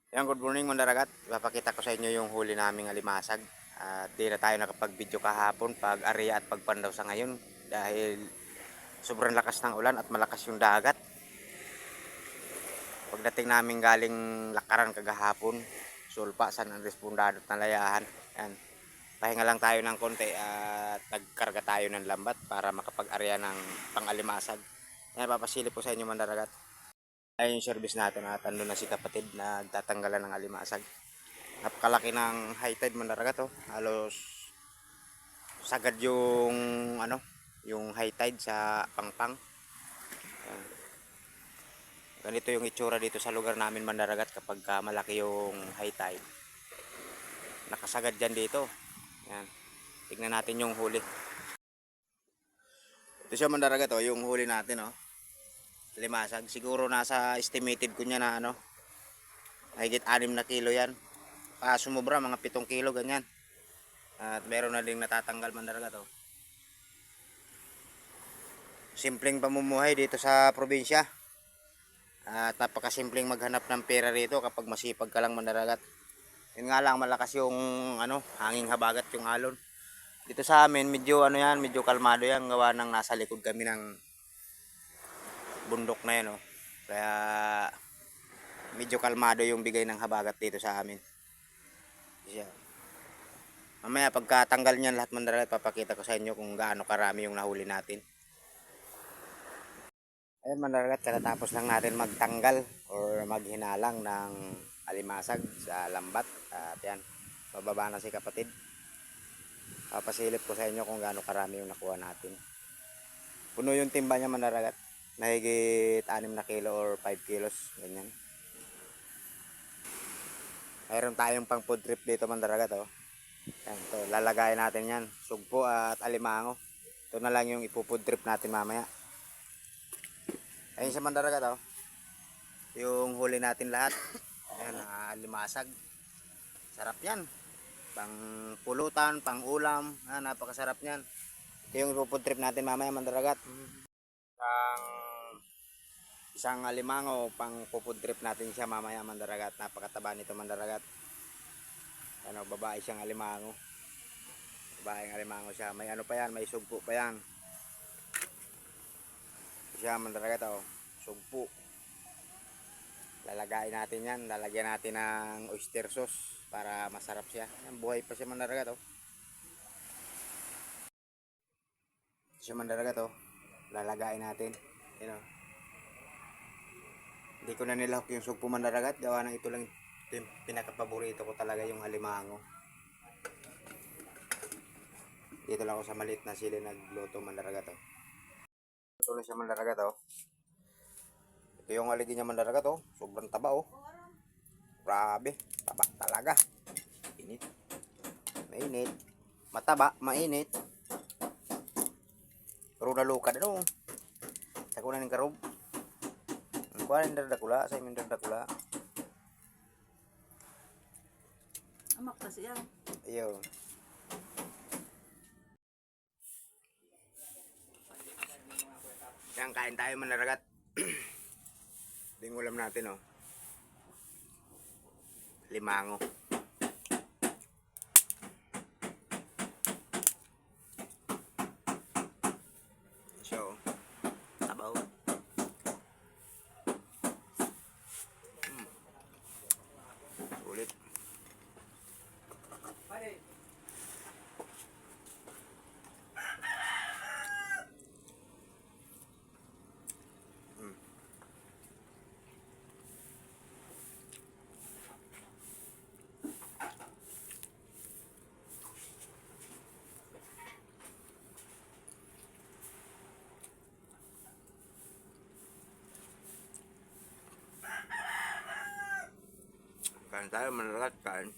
Yan, good morning mga daragat. Ipapakita ko sa inyo yung huli naming alimasag. At di na tayo nakapag-video kahapon pag area at pagpandaw sa ngayon dahil sobrang lakas ng ulan at malakas yung dagat. Pagdating namin galing Lakaran kagahapon, Sulpa, San Andres Bundado at Nalayahan. Yan. Pahinga lang tayo ng konti at nagkarga tayo ng lambat para makapag-area ng pang-alimasag. Yan, papasilip ko sa inyo mga daragat. Ayun yung service natin at andun na si kapatid na nagtatanggalan ng alimasag. Napakalaki ng high tide man talaga to. Halos sagad yung yung high tide sa Pangpang. Ayan. Ganito yung itsura dito sa lugar namin Mandaragat kapag malaki yung high tide. Nakasagad dyan dito. Ayan. Tignan natin yung huli. Ito siya Mandaragat oh, yung huli natin oh. Limasag. Siguro nasa estimated ko niya na mahigit 6 na kilo yan. Sumobra mga 7 kilo ganyan. At meron na ding natatanggal Mandaragat oh. Simpleng pamumuhay dito sa probinsya. At napakasimpleng maghanap ng pera rito kapag masipag ka lang Mandaragat. Yun nga lang malakas yung hanging habagat yung alon. Dito sa amin medyo medyo kalmado yan gawa ng nasa likod kami ng bundok na yan oh. Kaya medyo kalmado yung bigay ng habagat dito sa amin. Yeah. Mamaya pagkatanggal niyan lahat Mandaragat papakita ko sa inyo kung gaano karami yung nahuli natin. Ayan Mandaragat, katatapos lang natin magtanggal or maghinalang ng alimasag sa lambat. At yan, bababa na si kapatid. Papasilip ko sa inyo kung gaano karami yung nakuha natin. Puno yung timba niya Mandaragat. Mahigit 6 na kilo or 5 kilos. Ganyan. Mayroon tayong pang food trip dito Mandaragat oh. Yan, to, lalagay natin yan. Sugpo at alimango. Ito na lang yung ipo-food trip natin mamaya. Ayun sa Mandaragat oh. Yung huli natin lahat. Ayan, alimasag. Sarap yan. Pang pulutan, pang ulam. Napakasarap yan. Ito yung ipo-food trip natin mamaya Mandaragat. Isang alimango pang food trip natin siya mamaya Mandaragat. Napakataba nito Mandaragat. Babae siyang alimango. Babaeng alimango siya. May pa yan, may sugpo pa yan. Siya Mandaragat oh. Sugpo. Lalagay natin yan. Lalagyan natin ng oyster sauce para masarap siya. Yan, buhay pa siya Mandaragat oh. Siya Mandaragat oh. Lalagay natin. Yan oh. Hindi ko na nilahok yung sugpo Mandaragat. Gawa ng ito lang yung pinakapaborito ko talaga yung alimango. Dito lang ako sa maliit na sili nagluto Mandaragat oh. Ito lang siya Mandaragat oh. Ito yung aligi niya Mandaragat oh. Sobrang taba oh. Grabe. Taba talaga. Init. Mainit. Mataba. Mainit. Pero nalukad ano. Sa kunan ng karob. Ang kuhan ng dardakula. Sa imin dardakula. Amak kasi yan. Ayun. Yan, kain tayo Mandaragat. Ito yung ulam natin oh. Limango. So, sabaw. Sulit. Kain tayo Mandaragat, kain.